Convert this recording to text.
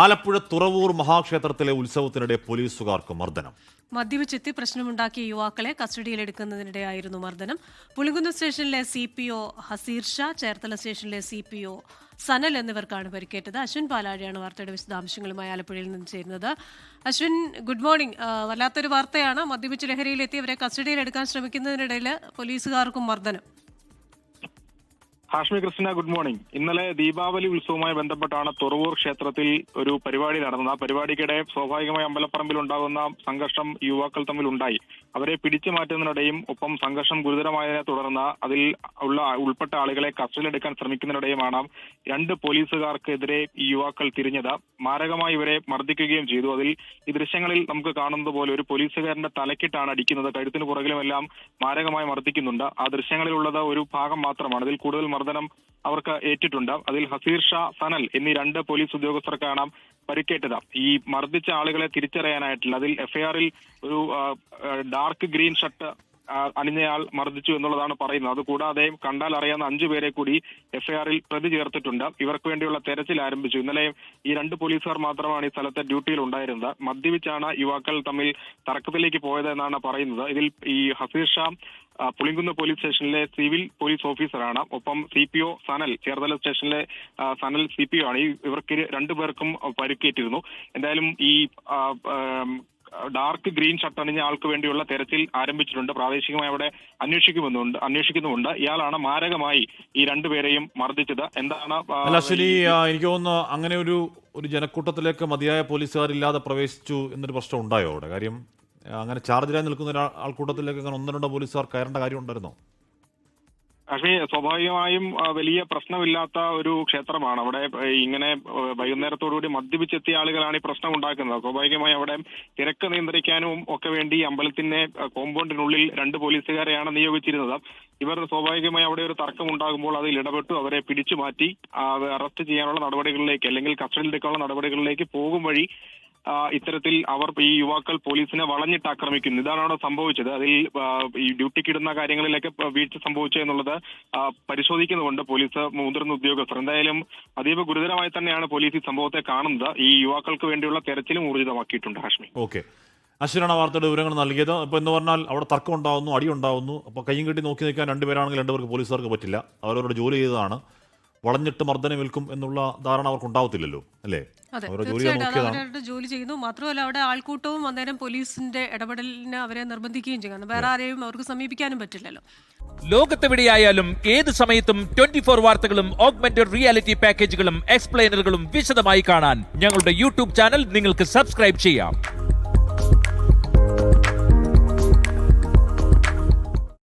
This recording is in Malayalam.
ആലപ്പുഴ തുറവൂർ മഹാക്ഷേത്രത്തിലെ ഉത്സവത്തിനിടെ പോലീസുകാർക്ക് മർദ്ദനം. മദ്യപിച്ചെത്തി പ്രശ്നമുണ്ടാക്കിയ യുവാക്കളെ കസ്റ്റഡിയിലെടുക്കുന്നതിനിടെയായിരുന്നു മർദ്ദനം. പുളിങ്കുന്ന് സ്റ്റേഷനിലെ CPO ഹസീർ ഷാ, ചേർത്തല സ്റ്റേഷനിലെ CPO സനൽ എന്നിവർക്കാണ് പരിക്കേറ്റത്. അശ്വിൻ പാലാഴിയാണ് വാർത്തയുടെ വിശദാംശങ്ങളുമായി ആലപ്പുഴയിൽ നിന്ന് ചേരുന്നത്. Ashwin, good morning. വല്ലാത്തൊരു വാർത്തയാണ്. മദ്യപിച്ച് ലഹരിയിലെത്തിയവരെ കസ്റ്റഡിയിലെടുക്കാൻ ശ്രമിക്കുന്നതിനിടയിൽ പോലീസുകാർക്കും മർദ്ദനം. Hashmi Krishna, good morning. ഇന്നലെ ദീപാവലി ഉത്സവവുമായി ബന്ധപ്പെട്ടാണ് തുറവൂർ ക്ഷേത്രത്തിൽ ഒരു പരിപാടി നടന്നത്. ആ പരിപാടിക്കിടെ സ്വാഭാവികമായി അമ്പലപ്പറമ്പിൽ ഉണ്ടാകുന്ന സംഘർഷം യുവാക്കൾ തമ്മിൽ ഉണ്ടായി. അവരെ പിടിച്ചു മാറ്റുന്നതിനിടെയും ഒപ്പം സംഘർഷം ഗുരുതരമായതിനെ തുടർന്ന് അതിൽ ഉൾപ്പെട്ട ആളുകളെ കസ്റ്റഡിയിലെടുക്കാൻ ശ്രമിക്കുന്നതിനിടെയുമാണ് രണ്ട് പോലീസുകാർക്കെതിരെ ഈ യുവാക്കൾ തിരിഞ്ഞത്. മാരകമായി ഇവരെ മർദ്ദിക്കുകയും ചെയ്തു. അതിൽ ഈ ദൃശ്യങ്ങളിൽ നമുക്ക് കാണുന്നത് പോലെ ഒരു പോലീസുകാരന്റെ തലക്കിട്ടാണ് അടിക്കുന്നത്. കഴുത്തിന് പുറകിലുമെല്ലാം മാരകമായി മർദ്ദിക്കുന്നുണ്ട്. ആ ദൃശ്യങ്ങളിലുള്ളത് ഒരു ഭാഗം മാത്രമാണ്. അതിൽ കൂടുതൽ മർദ്ദനം അവർക്ക് ഏറ്റിട്ടുണ്ട്. അതിൽ ഹസീർ ഷാ, സനൽ എന്നീ രണ്ട് പോലീസ് ഉദ്യോഗസ്ഥർക്കാണ് പരിക്കേറ്റത്. ഈ മർദ്ദിച്ച ആളുകളെ തിരിച്ചറിയാനായിട്ടില്ല. അതിൽ എഫ്ഐആറിൽ ഒരു ഡാർക്ക് ഗ്രീൻ ഷർട്ട് അണിഞ്ഞയാൾ മർദ്ദിച്ചു എന്നുള്ളതാണ് പറയുന്നത്. അതുകൂടാതെ കണ്ടാൽ അറിയാവുന്ന 5 പേരെ കൂടി എഫ്ഐആറിൽ പ്രതി ചേർത്തിട്ടുണ്ട്. ഇവർക്ക് വേണ്ടിയുള്ള തെരച്ചിൽ ആരംഭിച്ചു. ഇന്നലെ ഈ 2 പോലീസുകാർ മാത്രമാണ് ഈ സ്ഥലത്തെ ഡ്യൂട്ടിയിൽ ഉണ്ടായിരുന്നത്. മദ്യപിച്ചാണ് യുവാക്കൾ തമ്മിൽ തർക്കത്തിലേക്ക് പോയത് എന്നാണ് പറയുന്നത്. ഇതിൽ ഈ ഹസീർ ഷാ പുളിങ്കുന്ന് പോലീസ് സ്റ്റേഷനിലെ സിവിൽ പോലീസ് ഓഫീസറാണ്. ഒപ്പം CPO സനൽ, ചേർത്തല സ്റ്റേഷനിലെ സനൽ CPO ആണ്. ഇവർക്ക് 2 പേർക്കും പരിക്കേറ്റിരുന്നു. എന്തായാലും ഈ ഡാർക്ക് ഗ്രീൻ ഷർട്ട് അണിഞ്ഞ ആൾക്ക് വേണ്ടിയുള്ള തെരച്ചിൽ ആരംഭിച്ചിട്ടുണ്ട്. പ്രാദേശികമായി അവിടെ അന്വേഷിക്കുന്നുമുണ്ട്. ഇയാളാണ് മാരകമായി ഈ 2 പേരെയും മർദ്ദിച്ചത്. എന്താണ് എനിക്ക് തോന്നുന്നു അങ്ങനെ ഒരു ജനക്കൂട്ടത്തിലേക്ക് മതിയായ പോലീസുകാരില്ലാതെ പ്രവേശിച്ചു എന്നൊരു പ്രശ്നം ഉണ്ടായോ അവിടെ? കാര്യം അങ്ങനെ ചാർജിലായി നിൽക്കുന്ന ആൾക്കൂട്ടത്തിലേക്ക് അങ്ങനെ 1-2 പോലീസുകാർ കയറേണ്ട കാര്യം ഉണ്ടായിരുന്നോ? പക്ഷേ സ്വാഭാവികമായും വലിയ പ്രശ്നമില്ലാത്ത ഒരു ക്ഷേത്രമാണ്. അവിടെ ഇങ്ങനെ വൈകുന്നേരത്തോടുകൂടി മദ്യപിച്ചെത്തിയ ആളുകളാണ് ഈ പ്രശ്നം ഉണ്ടാക്കുന്നത്. സ്വാഭാവികമായി അവിടെ തിരക്ക് നിയന്ത്രിക്കാനും ഒക്കെ വേണ്ടി അമ്പലത്തിന്റെ കോമ്പൗണ്ടിനുള്ളിൽ 2 പോലീസുകാരെയാണ് നിയോഗിച്ചിരുന്നത്. ഇവർ സ്വാഭാവികമായി അവിടെ ഒരു തർക്കം ഉണ്ടാകുമ്പോൾ അതിൽ ഇടപെട്ടു അവരെ പിടിച്ചു മാറ്റി അറസ്റ്റ് ചെയ്യാനുള്ള നടപടികളിലേക്ക് അല്ലെങ്കിൽ കസ്റ്റഡിയിലേക്കുള്ള നടപടികളിലേക്ക് പോകും വഴി ഇത്തരത്തിൽ അവർ ഈ യുവാക്കൾ പോലീസിനെ വളഞ്ഞിട്ട് ആക്രമിക്കുന്നു. ഇതാണ് അവിടെ സംഭവിച്ചത്. അതിൽ ഈ ഡ്യൂട്ടിക്കിടുന്ന കാര്യങ്ങളിലൊക്കെ വീഴ്ച സംഭവിച്ചു എന്നുള്ളത് പരിശോധിക്കുന്നുണ്ട് പോലീസ് മുതിർന്ന ഉദ്യോഗസ്ഥർ. എന്തായാലും അതീവ ഗുരുതരമായി തന്നെയാണ് പോലീസ് ഈ സംഭവത്തെ കാണുന്നത്. ഈ യുവാക്കൾക്ക് വേണ്ടിയുള്ള തെരച്ചിലും ഊർജിതമാക്കിയിട്ടുണ്ട്. ഹാഷ്മി, ഓക്കെ. അശ്വിനാണ് വാർത്തയുടെ വിവരങ്ങൾ നൽകിയത്. അപ്പോൾ എന്ന് പറഞ്ഞാൽ അവിടെ തർക്കം ഉണ്ടാകുന്നു, അടി ഉണ്ടാകുന്നു. അപ്പോൾ കയ്യും കെട്ടി നോക്കി നിൽക്കാൻ 2 പേരാണെങ്കിൽ 2 പേർക്ക് പോലീസുകാർക്ക് പറ്റില്ല. അവരവരുടെ ജോലി ചെയ്തതാണ്. വളഞ്ഞിട്ട് മർദ്ദനമേൽക്കും എന്നുള്ള ധാരണ അവർക്ക് ഉണ്ടാവത്തില്ലല്ലോ, അല്ലേ? അവരുടെ ജോലി ചെയ്യുന്നു. മാത്രമല്ല അവിടെ ആൾക്കൂട്ടവും അന്നേരം പോലീസിന്റെ ഇടപെടലിന് അവരെ നിർബന്ധിക്കുകയും ചെയ്യണം. വേറെ ആരെയും അവർക്ക് സമീപിക്കാനും പറ്റില്ലല്ലോ. ലോകത്തെവിടെയായാലും ഏത് സമയത്തും 24 വാർത്തകളും ഓഗ്മെന്റഡ് റിയാലിറ്റി പാക്കേജുകളും എക്സ്പ്ലെയിനറുകളും വിശദമായി കാണാൻ ഞങ്ങളുടെ YouTube ചാനൽ നിങ്ങൾക്ക് സബ്സ്ക്രൈബ് ചെയ്യാം.